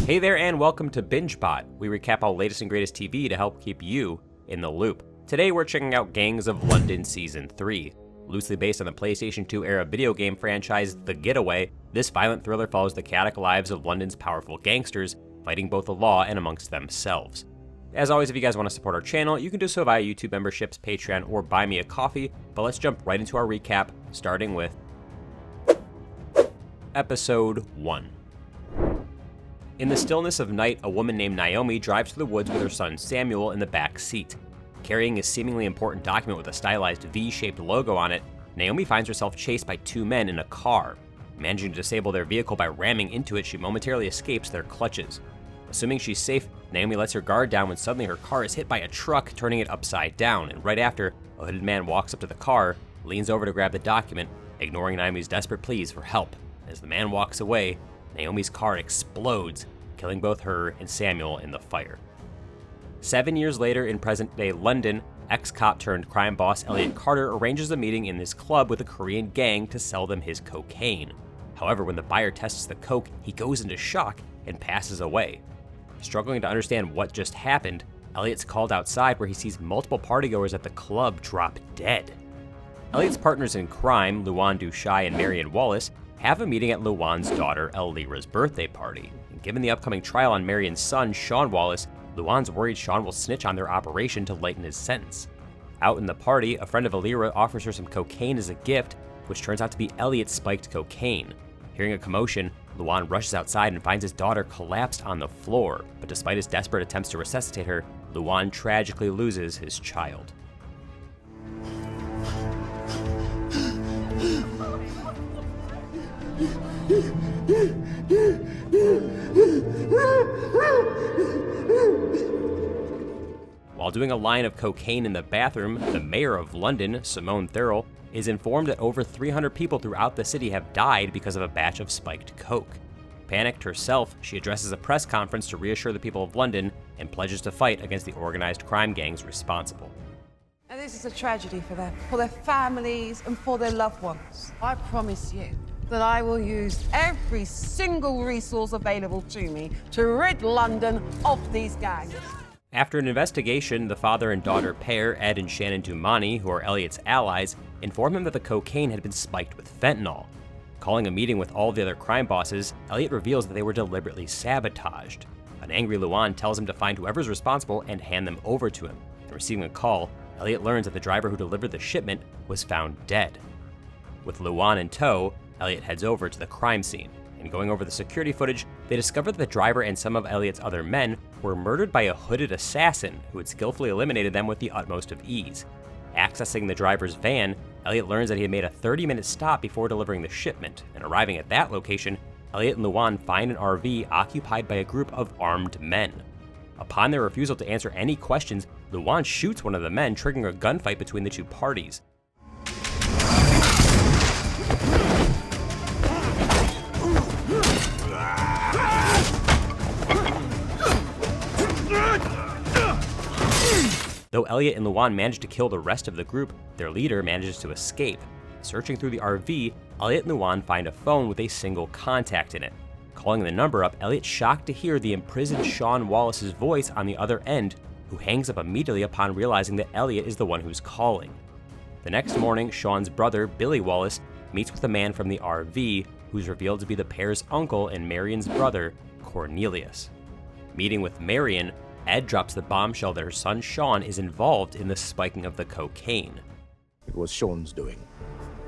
Hey there and welcome to BingeBot. We recap all latest and greatest TV to help keep you in the loop. Today we're checking out Gangs of London Season 3. Loosely based on the PlayStation 2 era video game franchise The Getaway, this violent thriller follows the chaotic lives of London's powerful gangsters, fighting both the law and amongst themselves. As always, if you guys want to support our channel, you can do so via YouTube memberships, Patreon, or Buy Me a Coffee, but let's jump right into our recap, starting with Episode 1. In the stillness of night, a woman named Naomi drives through the woods with her son Samuel in the back seat. Carrying a seemingly important document with a stylized V-shaped logo on it, Naomi finds herself chased by two men in a car. Managing to disable their vehicle by ramming into it, she momentarily escapes their clutches. Assuming she's safe, Naomi lets her guard down when suddenly her car is hit by a truck, turning it upside down, and right after, a hooded man walks up to the car, leans over to grab the document, ignoring Naomi's desperate pleas for help. As the man walks away, Naomi's car explodes, killing both her and Samuel in the fire. 7 years later, in present-day London, ex-cop turned crime boss Elliot Carter arranges a meeting in this club with a Korean gang to sell them his cocaine. However, when the buyer tests the coke, he goes into shock and passes away. Struggling to understand what just happened, Elliot's called outside where he sees multiple partygoers at the club drop dead. Elliot's partners in crime, Luan Dushai and Marian Wallace, have a meeting at Luan's daughter Elira's birthday party. And given the upcoming trial on Marian's son, Sean Wallace, Luan's worried Shawn will snitch on their operation to lighten his sentence. Out in the party, a friend of Elira offers her some cocaine as a gift, which turns out to be Elliot's spiked cocaine. Hearing a commotion, Luan rushes outside and finds his daughter collapsed on the floor, but despite his desperate attempts to resuscitate her, Luan tragically loses his child. While doing a line of cocaine in the bathroom, the mayor of London, Simone Thurl, is informed that over 300 people throughout the city have died because of a batch of spiked coke. Panicked herself, she addresses a press conference to reassure the people of London and pledges to fight against the organized crime gangs responsible. And this is a tragedy for them, for their families, and for their loved ones. I promise you that I will use every single resource available to me to rid London of these gangs. After an investigation, the father and daughter pair, Ed and Shannon Dumani, who are Elliot's allies, inform him that the cocaine had been spiked with fentanyl. Calling a meeting with all the other crime bosses, Elliot reveals that they were deliberately sabotaged. An angry Luan tells him to find whoever's responsible and hand them over to him. And receiving a call, Elliot learns that the driver who delivered the shipment was found dead. With Luan in tow, Elliot heads over to the crime scene. And going over the security footage, they discover that the driver and some of Elliot's other men were murdered by a hooded assassin who had skillfully eliminated them with the utmost of ease. Accessing the driver's van, Elliot learns that he had made a 30-minute stop before delivering the shipment, and arriving at that location, Elliot and Luan find an RV occupied by a group of armed men. Upon their refusal to answer any questions, Luan shoots one of the men, triggering a gunfight between the two parties. Though Elliot and Luan manage to kill the rest of the group, their leader manages to escape. Searching through the RV, Elliot and Luan find a phone with a single contact in it. Calling the number up, Elliot's shocked to hear the imprisoned Sean Wallace's voice on the other end, who hangs up immediately upon realizing that Elliot is the one who's calling. The next morning, Sean's brother, Billy Wallace, meets with a man from the RV, who's revealed to be the pair's uncle and Marian's brother, Cornelius. Meeting with Marian, Ed drops the bombshell that her son Shawn is involved in the spiking of the cocaine. It was Shawn's doing,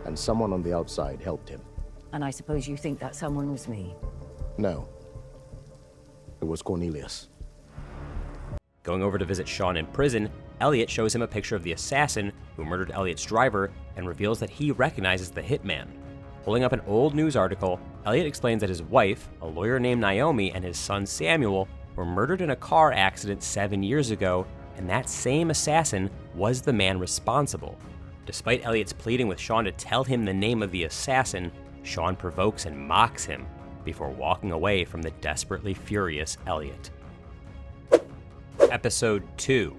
and someone on the outside helped him. And I suppose you think that someone was me? No. It was Cornelius. Going over to visit Shawn in prison, Elliot shows him a picture of the assassin who murdered Elliot's driver and reveals that he recognizes the hitman. Pulling up an old news article, Elliot explains that his wife, a lawyer named Naomi, and his son Samuel were murdered in a car accident 7 years ago, and that same assassin was the man responsible. Despite Elliot's pleading with Shawn to tell him the name of the assassin, Shawn provokes and mocks him before walking away from the desperately furious Elliot. Episode 2.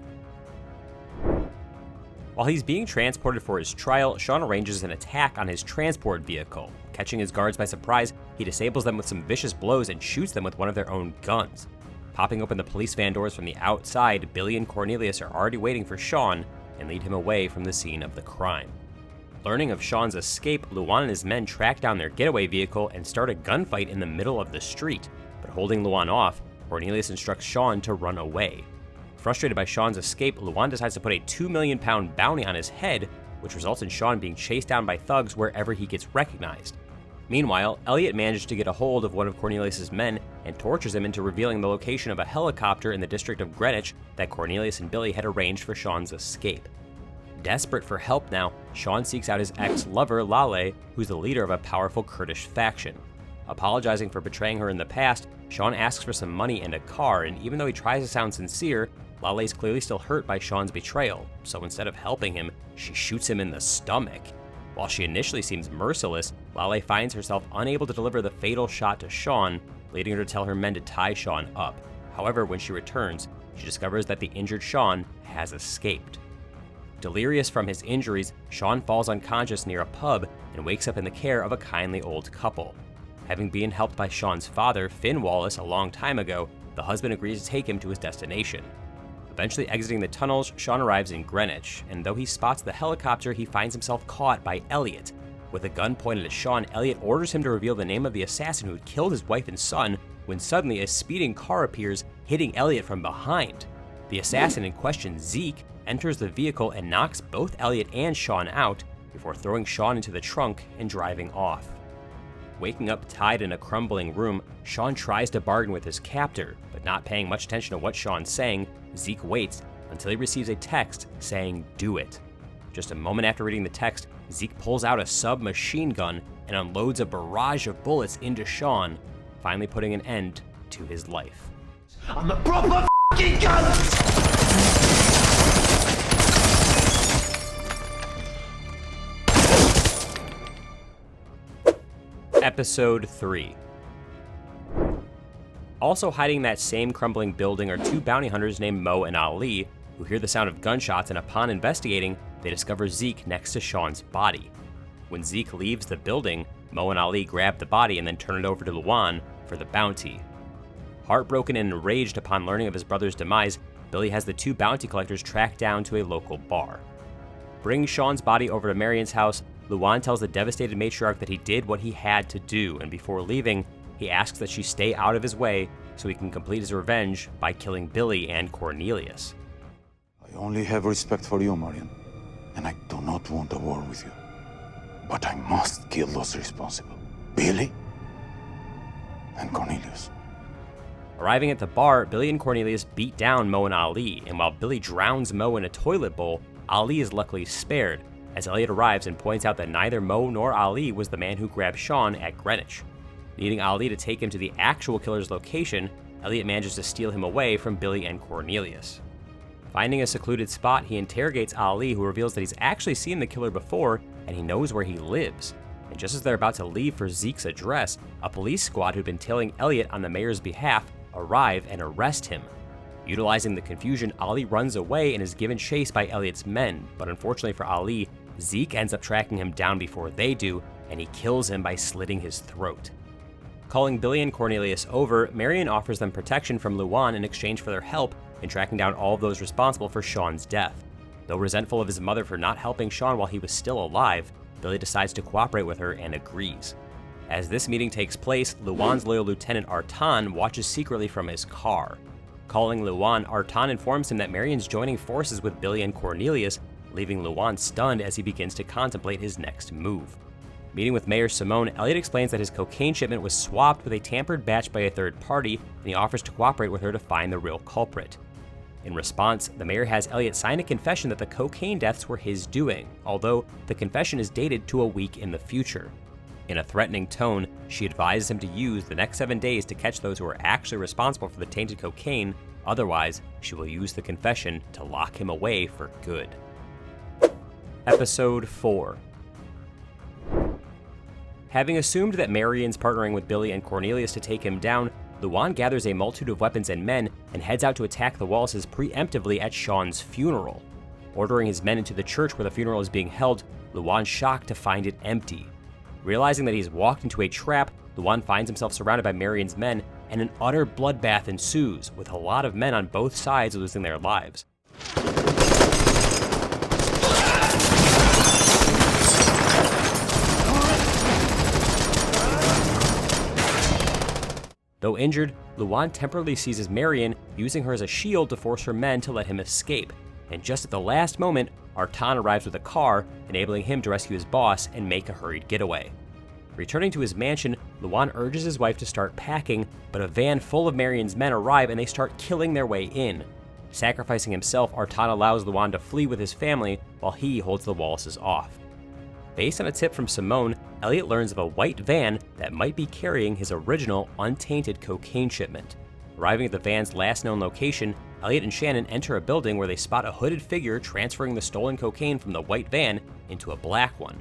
While he's being transported for his trial, Shawn arranges an attack on his transport vehicle. Catching his guards by surprise, he disables them with some vicious blows and shoots them with one of their own guns. Popping open the police van doors from the outside, Billy and Cornelius are already waiting for Shawn and lead him away from the scene of the crime. Learning of Shawn's escape, Luan and his men track down their getaway vehicle and start a gunfight in the middle of the street, but holding Luan off, Cornelius instructs Shawn to run away. Frustrated by Shawn's escape, Luan decides to put a £2 million bounty on his head, which results in Shawn being chased down by thugs wherever he gets recognized. Meanwhile, Elliot manages to get a hold of one of Cornelius' men and tortures him into revealing the location of a helicopter in the district of Greenwich that Cornelius and Billy had arranged for Shawn's escape. Desperate for help now, Shawn seeks out his ex-lover, Lale, who's the leader of a powerful Kurdish faction. Apologizing for betraying her in the past, Shawn asks for some money and a car, and even though he tries to sound sincere, Lale's clearly still hurt by Shawn's betrayal, so instead of helping him, she shoots him in the stomach. While she initially seems merciless, Lale finds herself unable to deliver the fatal shot to Shawn, leading her to tell her men to tie Shawn up. However, when she returns, she discovers that the injured Shawn has escaped. Delirious from his injuries, Shawn falls unconscious near a pub and wakes up in the care of a kindly old couple. Having been helped by Shawn's father, Finn Wallace, a long time ago, the husband agrees to take him to his destination. Eventually exiting the tunnels, Shawn arrives in Greenwich, and though he spots the helicopter, he finds himself caught by Elliot. With a gun pointed at Shawn, Elliot orders him to reveal the name of the assassin who had killed his wife and son, when suddenly a speeding car appears, hitting Elliot from behind. The assassin in question, Zeke, enters the vehicle and knocks both Elliot and Shawn out before throwing Shawn into the trunk and driving off. Waking up tied in a crumbling room, Shawn tries to bargain with his captor, but not paying much attention to what Shawn's saying, Zeke waits until he receives a text saying, "Do it." Just a moment after reading the text, Zeke pulls out a submachine gun and unloads a barrage of bullets into Shawn, finally putting an end to his life. I'm a proper f***ing gun! Episode 3. Also hiding in that same crumbling building are two bounty hunters named Mo and Ali, who hear the sound of gunshots, and upon investigating, they discover Zeke next to Shawn's body. When Zeke leaves the building, Mo and Ali grab the body and then turn it over to Luan for the bounty. Heartbroken and enraged upon learning of his brother's demise, Billy has the two bounty collectors tracked down to a local bar. Bringing Shawn's body over to Marian's house, Luan tells the devastated matriarch that he did what he had to do, and before leaving, he asks that she stay out of his way so he can complete his revenge by killing Billy and Cornelius. I only have respect for you, Marian, and I do not want a war with you. But I must kill those responsible. Billy and Cornelius. Arriving at the bar, Billy and Cornelius beat down Mo and Ali, and while Billy drowns Mo in a toilet bowl, Ali is luckily spared, as Elliot arrives and points out that neither Mo nor Ali was the man who grabbed Shawn at Greenwich. Needing Ali to take him to the actual killer's location, Elliot manages to steal him away from Billy and Cornelius. Finding a secluded spot, he interrogates Ali, who reveals that he's actually seen the killer before and he knows where he lives. And just as they're about to leave for Zeke's address, a police squad who'd been tailing Elliot on the mayor's behalf arrive and arrest him. Utilizing the confusion, Ali runs away and is given chase by Elliot's men, but unfortunately for Ali, Zeke ends up tracking him down before they do, and he kills him by slitting his throat. Calling Billy and Cornelius over, Marian offers them protection from Luan in exchange for their help in tracking down all of those responsible for Shawn's death. Though resentful of his mother for not helping Shawn while he was still alive, Billy decides to cooperate with her and agrees. As this meeting takes place, Luan's loyal lieutenant Artan watches secretly from his car. Calling Luan, Artan informs him that Marian's joining forces with Billy and Cornelius, leaving Luan stunned as he begins to contemplate his next move. Meeting with Mayor Simone, Elliot explains that his cocaine shipment was swapped with a tampered batch by a third party, and he offers to cooperate with her to find the real culprit. In response, the mayor has Elliot sign a confession that the cocaine deaths were his doing, although the confession is dated to a week in the future. In a threatening tone, she advises him to use the next 7 days to catch those who are actually responsible for the tainted cocaine, otherwise she will use the confession to lock him away for good. Episode 4. Having assumed that Marian's partnering with Billy and Cornelius to take him down, Luan gathers a multitude of weapons and men and heads out to attack the Wallaces preemptively at Shawn's funeral. Ordering his men into the church where the funeral is being held, Luan's shocked to find it empty. Realizing that he's walked into a trap, Luan finds himself surrounded by Marian's men, and an utter bloodbath ensues, with a lot of men on both sides losing their lives. Though injured, Luan temporarily seizes Marian, using her as a shield to force her men to let him escape. And just at the last moment, Artan arrives with a car, enabling him to rescue his boss and make a hurried getaway. Returning to his mansion, Luan urges his wife to start packing, but a van full of Marian's men arrive and they start killing their way in. Sacrificing himself, Artan allows Luan to flee with his family while he holds the Wallaces off. Based on a tip from Simone, Elliot learns of a white van that might be carrying his original untainted cocaine shipment. Arriving at the van's last known location, Elliot and Shannon enter a building where they spot a hooded figure transferring the stolen cocaine from the white van into a black one.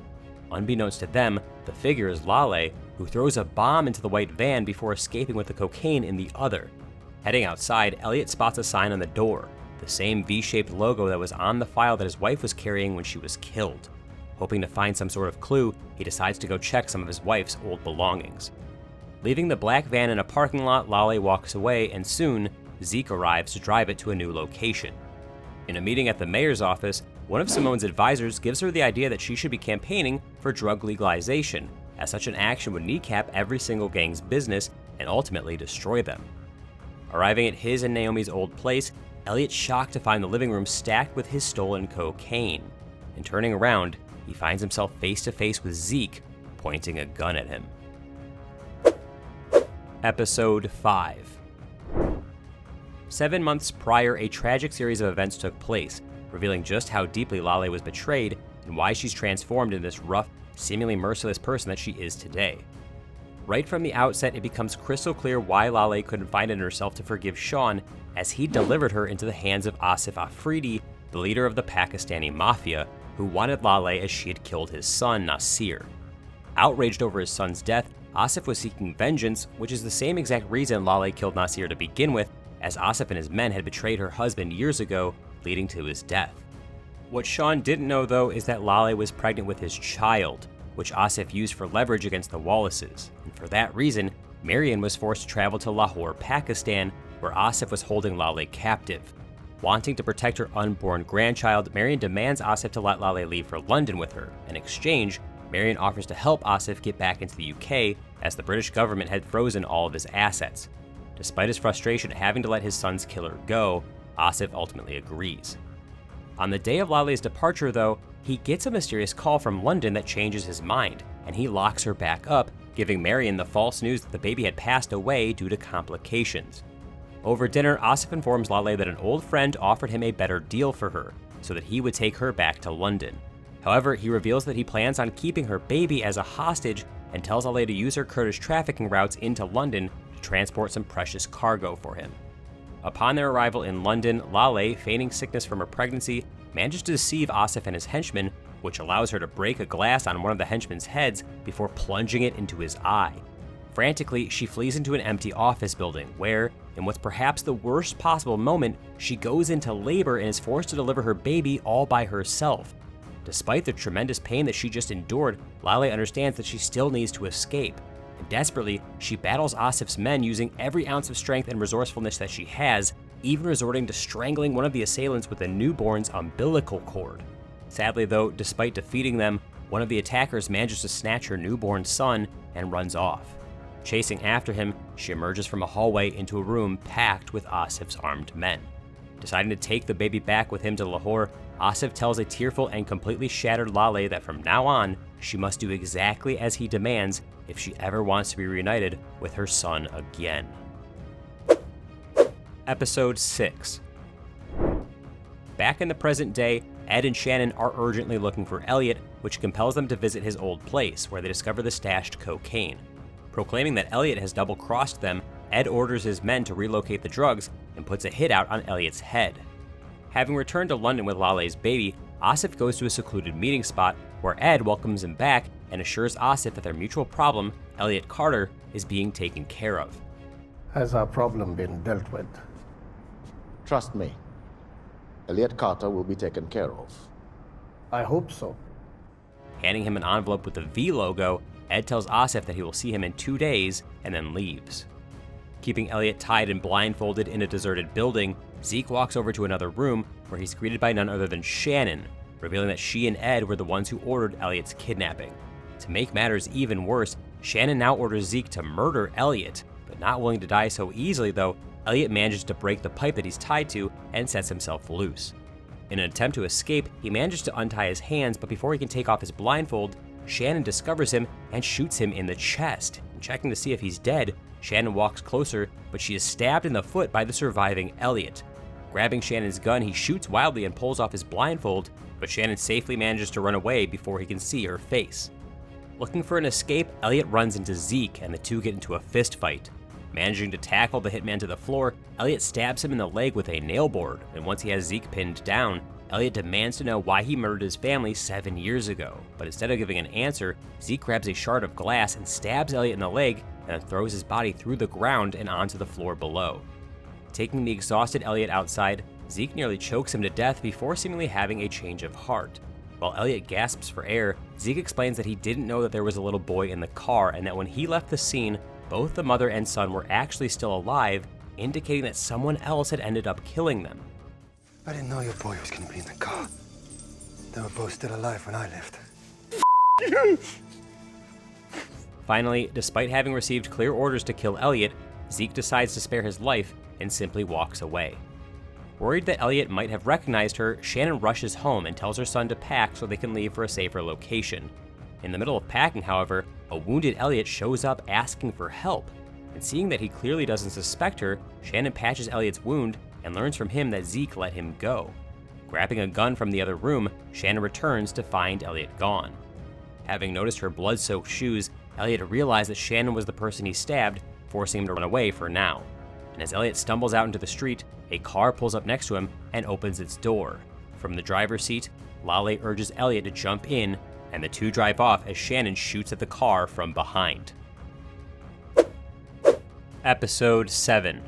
Unbeknownst to them, the figure is Lale, who throws a bomb into the white van before escaping with the cocaine in the other. Heading outside, Elliot spots a sign on the door, the same V-shaped logo that was on the file that his wife was carrying when she was killed. Hoping to find some sort of clue, he decides to go check some of his wife's old belongings. Leaving the black van in a parking lot, Lale walks away, and soon, Zeke arrives to drive it to a new location. In a meeting at the mayor's office, one of Simone's advisors gives her the idea that she should be campaigning for drug legalization, as such an action would kneecap every single gang's business and ultimately destroy them. Arriving at his and Naomi's old place, Elliot's shocked to find the living room stacked with his stolen cocaine. And turning around, he finds himself face to face with Zeke, pointing a gun at him. Episode 5. 7 months prior, a tragic series of events took place, revealing just how deeply Lale was betrayed and why she's transformed into this rough, seemingly merciless person that she is today. Right from the outset, it becomes crystal clear why Lale couldn't find it in herself to forgive Shawn, as he delivered her into the hands of Asif Afridi, the leader of the Pakistani mafia, who wanted Lale as she had killed his son, Nasir. Outraged over his son's death, Asif was seeking vengeance, which is the same exact reason Lale killed Nasir to begin with, as Asif and his men had betrayed her husband years ago, leading to his death. What Shawn didn't know, though, is that Lale was pregnant with his child, which Asif used for leverage against the Wallaces, and for that reason, Marian was forced to travel to Lahore, Pakistan, where Asif was holding Lale captive. Wanting to protect her unborn grandchild, Marian demands Asif to let Lale leave for London with her. In exchange, Marian offers to help Asif get back into the UK, as the British government had frozen all of his assets. Despite his frustration at having to let his son's killer go, Asif ultimately agrees. On the day of Lale's departure, though, he gets a mysterious call from London that changes his mind, and he locks her back up, giving Marian the false news that the baby had passed away due to complications. Over dinner, Asif informs Lale that an old friend offered him a better deal for her, so that he would take her back to London. However, he reveals that he plans on keeping her baby as a hostage and tells Lale to use her Kurdish trafficking routes into London to transport some precious cargo for him. Upon their arrival in London, Lale, feigning sickness from her pregnancy, manages to deceive Asif and his henchmen, which allows her to break a glass on one of the henchmen's heads before plunging it into his eye. Frantically, she flees into an empty office building where, in what's perhaps the worst possible moment, she goes into labor and is forced to deliver her baby all by herself. Despite the tremendous pain that she just endured, Lale understands that she still needs to escape. And desperately, she battles Asif's men using every ounce of strength and resourcefulness that she has, even resorting to strangling one of the assailants with the newborn's umbilical cord. Sadly though, despite defeating them, one of the attackers manages to snatch her newborn son and runs off. Chasing after him, she emerges from a hallway into a room packed with Asif's armed men. Deciding to take the baby back with him to Lahore, Asif tells a tearful and completely shattered Lale that from now on, she must do exactly as he demands if she ever wants to be reunited with her son again. Episode 6. Back in the present day, Ed and Shannon are urgently looking for Elliot, which compels them to visit his old place, where they discover the stashed cocaine. Proclaiming that Elliot has double-crossed them, Ed orders his men to relocate the drugs and puts a hit out on Elliot's head. Having returned to London with Lale's baby, Asif goes to a secluded meeting spot where Ed welcomes him back and assures Asif that their mutual problem, Elliot Carter, is being taken care of. Has our problem been dealt with? Trust me. Elliot Carter will be taken care of. I hope so. Handing him an envelope with the V logo, Ed tells Asif that he will see him in 2 days and then leaves. Keeping Elliot tied and blindfolded in a deserted building, Zeke walks over to another room where he's greeted by none other than Shannon, revealing that she and Ed were the ones who ordered Elliot's kidnapping. To make matters even worse, Shannon now orders Zeke to murder Elliot, but not willing to die so easily though, Elliot manages to break the pipe that he's tied to and sets himself loose. In an attempt to escape, he manages to untie his hands, but before he can take off his blindfold, Shannon discovers him and shoots him in the chest. And checking to see if he's dead, Shannon walks closer, but she is stabbed in the foot by the surviving Elliot. Grabbing Shannon's gun, he shoots wildly and pulls off his blindfold, but Shannon safely manages to run away before he can see her face. Looking for an escape, Elliot runs into Zeke and the two get into a fist fight. Managing to tackle the hitman to the floor, Elliot stabs him in the leg with a nail board, and once he has Zeke pinned down, Elliot demands to know why he murdered his family 7 years ago. But instead of giving an answer, Zeke grabs a shard of glass and stabs Elliot in the leg, and then throws his body through the ground and onto the floor below. Taking the exhausted Elliot outside, Zeke nearly chokes him to death before seemingly having a change of heart. While Elliot gasps for air, Zeke explains that he didn't know that there was a little boy in the car and that when he left the scene, both the mother and son were actually still alive, indicating that someone else had ended up killing them. I didn't know your boy was gonna be in the car. They were both still alive when I left. Finally, despite having received clear orders to kill Elliot, Zeke decides to spare his life and simply walks away. Worried that Elliot might have recognized her, Shannon rushes home and tells her son to pack so they can leave for a safer location. In the middle of packing, however, a wounded Elliot shows up asking for help, and seeing that he clearly doesn't suspect her, Shannon patches Elliot's wound and learns from him that Zeke let him go. Grabbing a gun from the other room, Shannon returns to find Elliot gone. Having noticed her blood-soaked shoes, Elliot realized that Shannon was the person he stabbed, forcing him to run away for now. And as Elliot stumbles out into the street, a car pulls up next to him and opens its door. From the driver's seat, Lale urges Elliot to jump in, and the two drive off as Shannon shoots at the car from behind. Episode 7.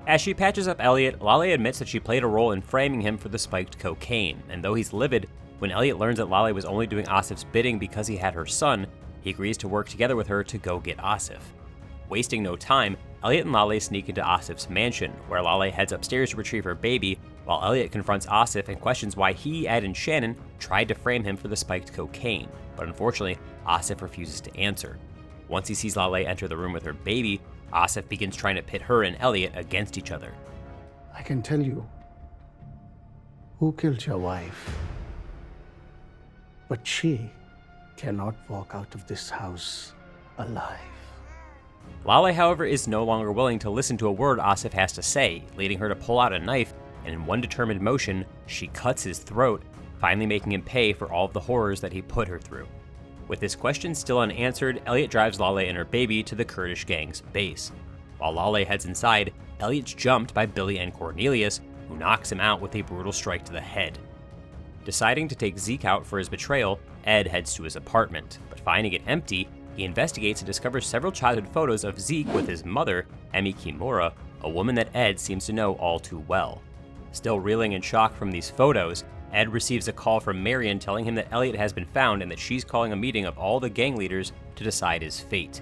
As she patches up Elliot, Lale admits that she played a role in framing him for the spiked cocaine, and though he's livid, when Elliot learns that Lale was only doing Asif's bidding because he had her son, he agrees to work together with her to go get Asif. Wasting no time, Elliot and Lale sneak into Asif's mansion, where Lale heads upstairs to retrieve her baby, while Elliot confronts Asif and questions why he, Ed, and Shannon tried to frame him for the spiked cocaine, but unfortunately, Asif refuses to answer. Once he sees Lale enter the room with her baby, Asif begins trying to pit her and Elliot against each other. I can tell you who killed your wife, but she cannot walk out of this house alive. Lale, however, is no longer willing to listen to a word Asif has to say, leading her to pull out a knife, and in one determined motion, she cuts his throat, finally making him pay for all of the horrors that he put her through. With this question still unanswered, Elliot drives Lale and her baby to the Kurdish gang's base. While Lale heads inside, Elliot's jumped by Billy and Cornelius, who knocks him out with a brutal strike to the head. Deciding to take Zeke out for his betrayal, Ed heads to his apartment, but finding it empty, he investigates and discovers several childhood photos of Zeke with his mother, Emi Kimura, a woman that Ed seems to know all too well. Still reeling in shock from these photos, Ed receives a call from Marian telling him that Elliot has been found and that she's calling a meeting of all the gang leaders to decide his fate.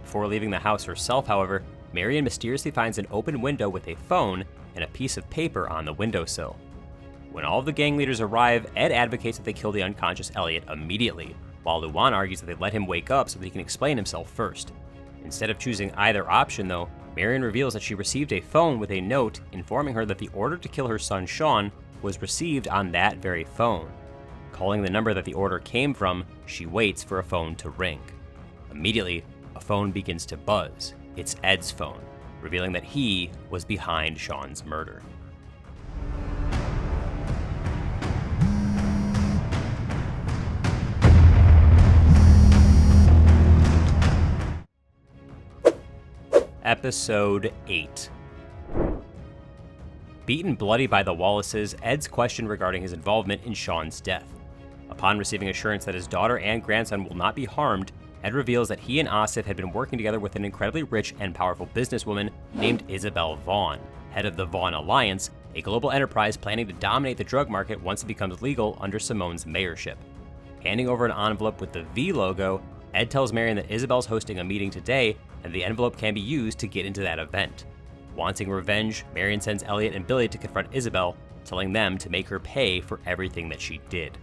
Before leaving the house herself, however, Marian mysteriously finds an open window with a phone and a piece of paper on the windowsill. When all of the gang leaders arrive, Ed advocates that they kill the unconscious Elliot immediately, while Luan argues that they let him wake up so that he can explain himself first. Instead of choosing either option, though, Marian reveals that she received a phone with a note informing her that the order to kill her son Shawn was received on that very phone. Calling the number that the order came from, she waits for a phone to ring. Immediately, a phone begins to buzz. It's Ed's phone, revealing that he was behind Shawn's murder. Episode 8. Beaten bloody by the Wallaces, Ed's questioned regarding his involvement in Shawn's death. Upon receiving assurance that his daughter and grandson will not be harmed, Ed reveals that he and Asif had been working together with an incredibly rich and powerful businesswoman named Isabel Vaughn, head of the Vaughn Alliance, a global enterprise planning to dominate the drug market once it becomes legal under Simone's mayorship. Handing over an envelope with the V logo, Ed tells Marian that Isabel's hosting a meeting today and the envelope can be used to get into that event. Wanting revenge, Marian sends Elliot and Billy to confront Isabel, telling them to make her pay for everything that she did.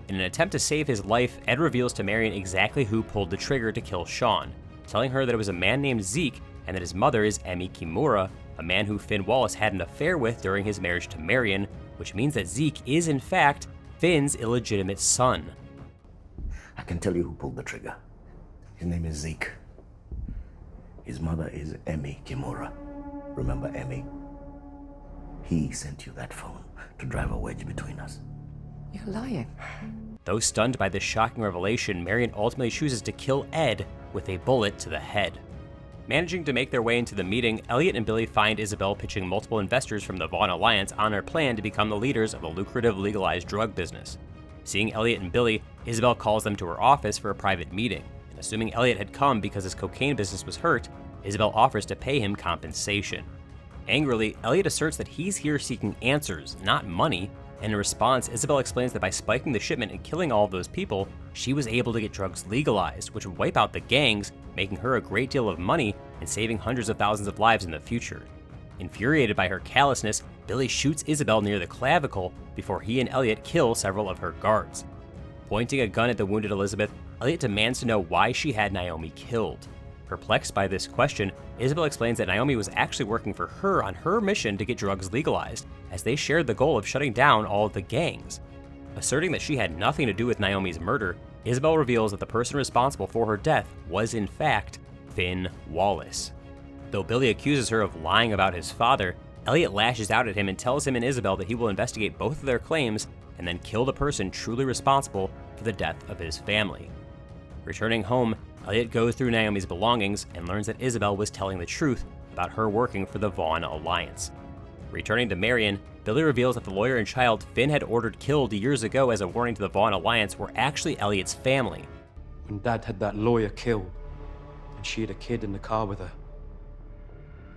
In an attempt to save his life, Ed reveals to Marian exactly who pulled the trigger to kill Shawn, telling her that it was a man named Zeke and that his mother is Emi Kimura, a man who Finn Wallace had an affair with during his marriage to Marian, which means that Zeke is in fact Finn's illegitimate son. I can tell you who pulled the trigger. His name is Zeke. His mother is Emi Kimura. Remember Emi? He sent you that phone to drive a wedge between us. You're lying. Though stunned by this shocking revelation, Marian ultimately chooses to kill Ed with a bullet to the head. Managing to make their way into the meeting, Elliot and Billy find Isabel pitching multiple investors from the Vaughn Alliance on her plan to become the leaders of the lucrative legalized drug business. Seeing Elliot and Billy, Isabel calls them to her office for a private meeting, and assuming Elliot had come because his cocaine business was hurt, Isabel offers to pay him compensation. Angrily, Elliot asserts that he's here seeking answers, not money, and in response, Isabel explains that by spiking the shipment and killing all of those people, she was able to get drugs legalized, which would wipe out the gangs, making her a great deal of money and saving hundreds of thousands of lives in the future. Infuriated by her callousness, Billy shoots Isabel near the clavicle before he and Elliot kill several of her guards. Pointing a gun at the wounded Elizabeth, Elliot demands to know why she had Naomi killed. Perplexed by this question, Isabel explains that Naomi was actually working for her on her mission to get drugs legalized, as they shared the goal of shutting down all of the gangs. Asserting that she had nothing to do with Naomi's murder, Isabel reveals that the person responsible for her death was in fact Finn Wallace. Though Billy accuses her of lying about his father, Elliot lashes out at him and tells him and Isabel that he will investigate both of their claims and then kill the person truly responsible for the death of his family. Returning home, Elliot goes through Naomi's belongings and learns that Isabel was telling the truth about her working for the Vaughn Alliance. Returning to Marian, Billy reveals that the lawyer and child Finn had ordered killed years ago as a warning to the Vaughn Alliance were actually Elliot's family. When Dad had that lawyer killed, and she had a kid in the car with her,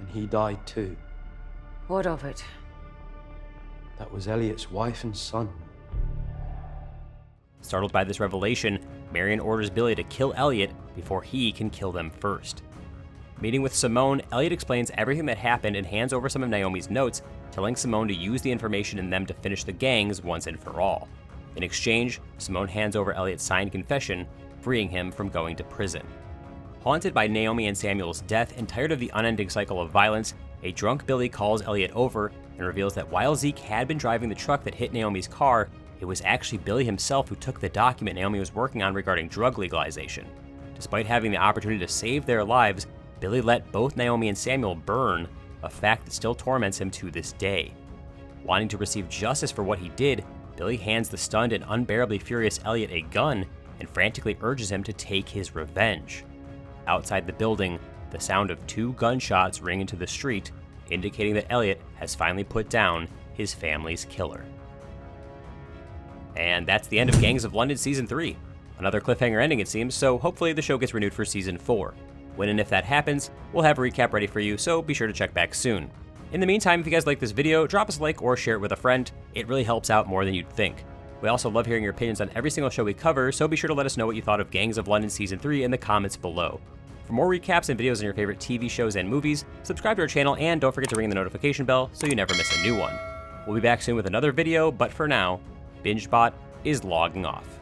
and he died too. What of it? That was Elliot's wife and son. Startled by this revelation, Marian orders Billy to kill Elliot before he can kill them first. Meeting with Simone, Elliot explains everything that happened and hands over some of Naomi's notes, telling Simone to use the information in them to finish the gangs once and for all. In exchange, Simone hands over Elliot's signed confession, freeing him from going to prison. Haunted by Naomi and Samuel's death and tired of the unending cycle of violence, a drunk Billy calls Elliot over and reveals that while Zeke had been driving the truck that hit Naomi's car, it was actually Billy himself who took the document Naomi was working on regarding drug legalization. Despite having the opportunity to save their lives, Billy let both Naomi and Samuel burn, a fact that still torments him to this day. Wanting to receive justice for what he did, Billy hands the stunned and unbearably furious Elliot a gun and frantically urges him to take his revenge. Outside the building, the sound of 2 gunshots ring into the street, indicating that Elliot has finally put down his family's killer. And that's the end of Gangs of London Season 3. Another cliffhanger ending, it seems, so hopefully the show gets renewed for Season 4. When and if that happens, we'll have a recap ready for you, so be sure to check back soon. In the meantime, if you guys like this video, drop us a like or share it with a friend. It really helps out more than you'd think. We also love hearing your opinions on every single show we cover, so be sure to let us know what you thought of Gangs of London Season 3 in the comments below. For more recaps and videos on your favorite TV shows and movies, subscribe to our channel and don't forget to ring the notification bell so you never miss a new one. We'll be back soon with another video, but for now, BingeBot is logging off.